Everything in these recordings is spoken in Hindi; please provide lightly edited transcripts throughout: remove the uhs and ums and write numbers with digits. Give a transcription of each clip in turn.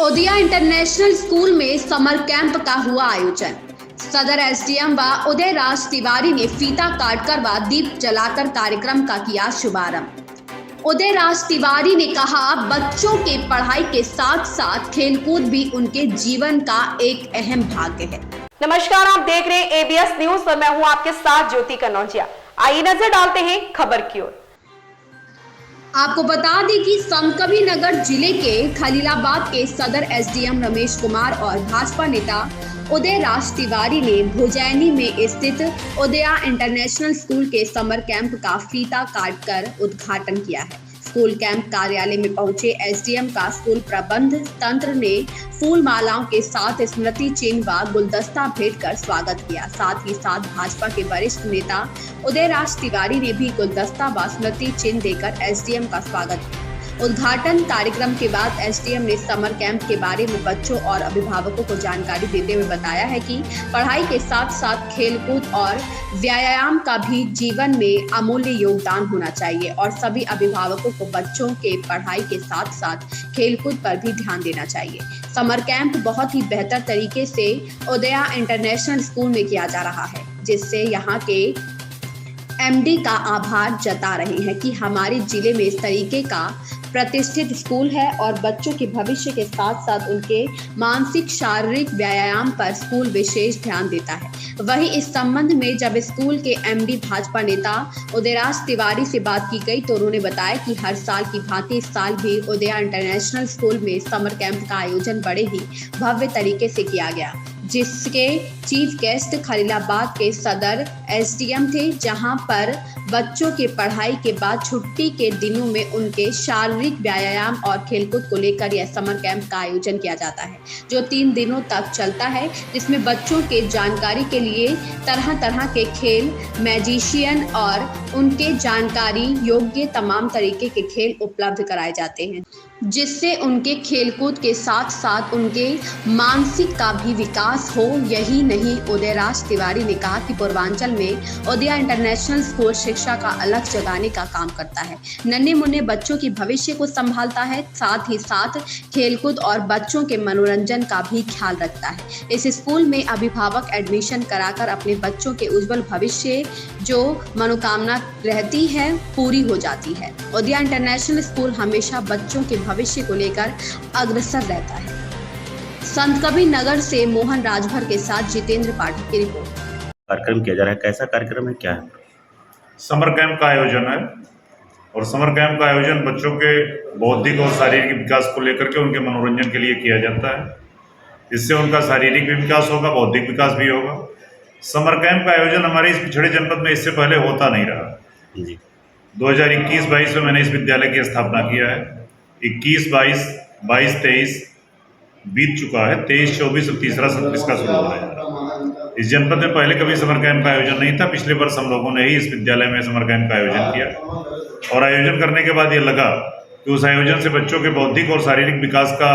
उदया इंटरनेशनल स्कूल में समर कैंप का हुआ आयोजन। सदर एसडीएम व उदय राज तिवारी ने फीता काटकर व दीप जलाकर कार्यक्रम का किया शुभारंभ। उदय राज तिवारी ने कहा, बच्चों के पढ़ाई के साथ साथ खेलकूद भी उनके जीवन का एक अहम भाग है। नमस्कार, आप देख रहे हैं एबीएस न्यूज और मैं हूं आपके साथ ज्योति कनौजिया। आइए नजर डालते हैं खबर की ओर। आपको बता दें कि संतकबीर नगर जिले के खलीलाबाद के सदर एसडीएम रमेश कुमार और भाजपा नेता उदय राज तिवारी ने भुजैनी में स्थित उदया इंटरनेशनल स्कूल के समर कैंप का फीता काटकर उद्घाटन किया है। स्कूल कैंप कार्यालय में पहुंचे एसडीएम का स्कूल प्रबंध तंत्र ने फूल मालाओं के साथ स्मृति चिन्ह व गुलदस्ता भेंट कर स्वागत किया। साथ ही साथ भाजपा के वरिष्ठ नेता उदय राज तिवारी ने भी गुलदस्ता व स्मृति चिन्ह देकर एसडीएम का स्वागत किया। उद्घाटन कार्यक्रम के बाद एसडीएम ने समर कैंप के बारे में बच्चों और अभिभावकों को जानकारी देते हुए बताया है कि पढ़ाई के साथ साथ खेलकूद और व्यायाम का भी जीवन में अमूल्य योगदान होना चाहिए और सभी अभिभावकों को बच्चों के पढ़ाई के साथ साथ खेलकूद पर भी ध्यान देना चाहिए। समर कैंप बहुत ही बेहतर तरीके से उदया इंटरनेशनल स्कूल में किया जा रहा है, जिससे यहाँ के एमडी का आभार जता रहे हैं कि हमारे जिले में इस तरीके का प्रतिष्ठित स्कूल है और बच्चों के भविष्य के साथ साथ उनके मानसिक शारीरिक व्यायाम पर स्कूल विशेष ध्यान देता है। वहीं इस संबंध में जब स्कूल के एमडी भाजपा नेता उदयराज तिवारी से बात की गई तो उन्होंने बताया कि हर साल की भांति इस साल भी उदया इंटरनेशनल स्कूल में समर कैंप का आयोजन बड़े ही भव्य तरीके से किया गया, जिसके चीफ गेस्ट खलीलाबाद के सदर एसडीएम थे, जहां पर बच्चों के पढ़ाई के बाद छुट्टी के दिनों में उनके शारीरिक व्यायाम और खेलकूद को लेकर यह समर कैंप का आयोजन किया जाता है, जो 3 दिनों तक चलता है, जिसमें बच्चों के जानकारी के लिए तरह तरह के खेल, मैजिशियन और उनके जानकारी योग्य तमाम तरीके के खेल उपलब्ध कराए जाते हैं, जिससे उनके खेलकूद के साथ साथ उनके मानसिक का भी विकास हो। यही नहीं, उदयराज तिवारी ने कहा कि पूर्वांचल में उदया इंटरनेशनल स्कूल शिक्षा का अलग जगाने का काम करता है, नन्हे मुन्ने बच्चों की भविष्य को संभालता है, साथ ही साथ खेलकूद और बच्चों के मनोरंजन का भी ख्याल रखता है। इस स्कूल में अभिभावक एडमिशन कराकर अपने बच्चों के उज्जवल भविष्य जो मनोकामना रहती है पूरी हो जाती है। उदया इंटरनेशनल स्कूल हमेशा बच्चों के भविष्य को लेकर अग्रसर रहता है। संतकबीर नगर से मोहन राजभर के साथ जितेंद्र पाठक की रिपोर्ट। कार्यक्रम किया जा रहा है, कैसा कार्यक्रम है, क्या है? समर कैंप का आयोजन है और समर कैंप का आयोजन बच्चों के बौद्धिक और शारीरिक विकास को लेकर के उनके मनोरंजन के लिए किया जाता है। इससे उनका शारीरिक भी विकास होगा, बौद्धिक विकास भी होगा। समर कैंप का आयोजन हमारे इस पिछड़े जनपद में इससे पहले होता नहीं रहा जी। 2021-22 में मैंने इस विद्यालय की स्थापना किया है। 21-22, 22-23 बीत चुका है, 23-24 और तीसरा सत्र इसका शुरू हो रहा है। इस जनपद में पहले कभी समर कैंप का आयोजन नहीं था। पिछले वर्ष हम लोगों ने ही इस विद्यालय में समर कैंप का आयोजन किया और आयोजन करने के बाद ये लगा कि उस आयोजन से बच्चों के बौद्धिक और शारीरिक विकास का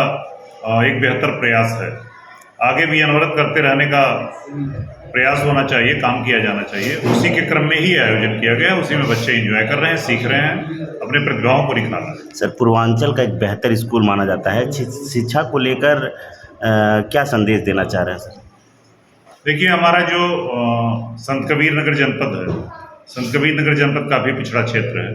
एक बेहतर प्रयास है। आगे भी अनवरत करते रहने का प्रयास होना चाहिए, काम किया जाना चाहिए। उसी के क्रम में ही आयोजन किया गया, उसी में बच्चे एंजॉय कर रहे हैं, सीख रहे हैं, अपने प्रतिभाओं को निखार रहे हैं। सर, पूर्वांचल का एक बेहतर स्कूल माना जाता है, शिक्षा को लेकर क्या संदेश देना चाह रहे हैं सर? देखिए, हमारा जो संतकबीर नगर जनपद है, संतकबीर नगर जनपद काफ़ी पिछड़ा क्षेत्र है।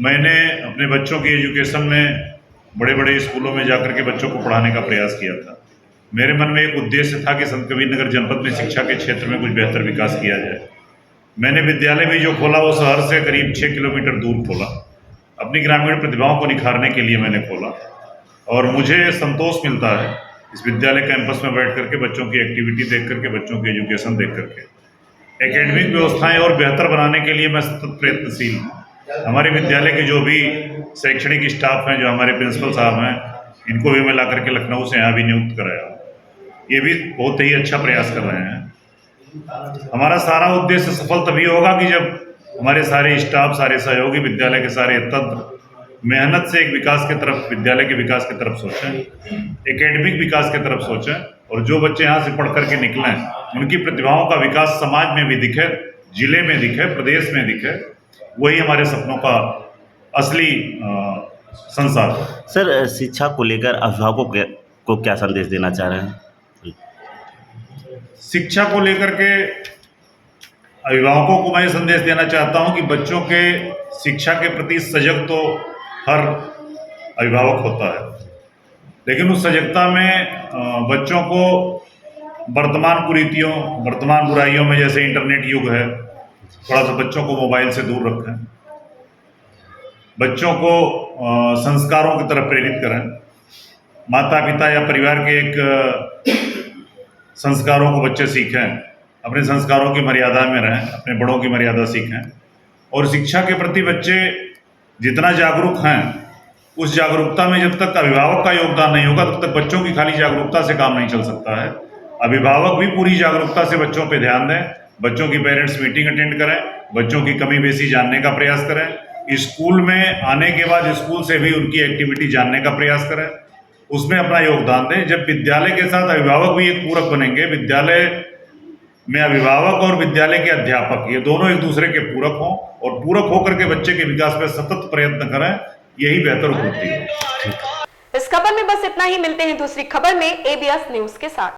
मैंने अपने बच्चों की एजुकेशन में बड़े बड़े स्कूलों में जाकर के बच्चों को पढ़ाने का प्रयास किया था। मेरे मन में एक उद्देश्य था कि संतकबीर नगर जनपद में शिक्षा के क्षेत्र में कुछ बेहतर विकास किया जाए। मैंने विद्यालय भी जो खोला वो शहर से करीब 6 किलोमीटर दूर खोला। अपनी ग्रामीण प्रतिभाओं को निखारने के लिए मैंने खोला और मुझे संतोष मिलता है इस विद्यालय कैंपस में बैठ करके बच्चों की एक्टिविटी देख करके, बच्चों की एजुकेशन देख करके। एकेडमिक व्यवस्थाएं और बेहतर बनाने के लिए मैं सतत प्रयत्नशील हूँ। हमारे विद्यालय के जो भी शैक्षणिक स्टाफ हैं, जो हमारे प्रिंसिपल साहब हैं, इनको भी मैं ला करके लखनऊ से यहाँ भी नियुक्त कराया। ये भी बहुत ही अच्छा प्रयास कर रहे हैं। हमारा सारा उद्देश्य सफल तभी होगा कि जब हमारे सारे स्टाफ, सारे सहयोगी, विद्यालय के सारे तंत्र मेहनत से एक विकास की तरफ, विद्यालय के विकास की तरफ सोचें, एकेडमिक विकास की तरफ सोचें और जो बच्चे यहाँ से पढ़ करके निकलें उनकी प्रतिभाओं का विकास समाज में भी दिखे, जिले में दिखे, प्रदेश में दिखे। वही हमारे सपनों का असली संसाधन। सर शिक्षा को लेकर अभिभावकों को क्या संदेश देना चाह रहे हैं? शिक्षा को लेकर के अभिभावकों को मैं संदेश देना चाहता हूं कि बच्चों के शिक्षा के प्रति सजग तो हर अभिभावक होता है, लेकिन उस सजगता में बच्चों को वर्तमान कुरीतियों, वर्तमान बुराइयों में, जैसे इंटरनेट युग है, थोड़ा सा बच्चों को मोबाइल से दूर रखें, बच्चों को संस्कारों की तरफ प्रेरित करें, माता पिता या परिवार के एक संस्कारों को बच्चे सीखें, अपने संस्कारों की मर्यादा में रहें, अपने बड़ों की मर्यादा सीखें। और शिक्षा के प्रति बच्चे जितना जागरूक हैं, उस जागरूकता में जब तक अभिभावक का योगदान नहीं होगा, तब तक बच्चों की खाली जागरूकता से काम नहीं चल सकता है। अभिभावक भी पूरी जागरूकता से बच्चों पे ध्यान दें, बच्चों की पेरेंट्स मीटिंग अटेंड करें, बच्चों की कमी बेसी जानने का प्रयास करें, स्कूल में आने के बाद स्कूल से भी उनकी एक्टिविटी जानने का प्रयास करें, उसमें अपना योगदान दें। जब विद्यालय के साथ अभिभावक भी एक पूरक बनेंगे, विद्यालय में अभिभावक और विद्यालय के अध्यापक ये दोनों एक दूसरे के पूरक हों और पूरक होकर के बच्चे के विकास में सतत प्रयत्न करें, यही बेहतर उपलब्धि है। इस खबर में बस इतना ही। मिलते हैं दूसरी खबर में एबीएस न्यूज के साथ।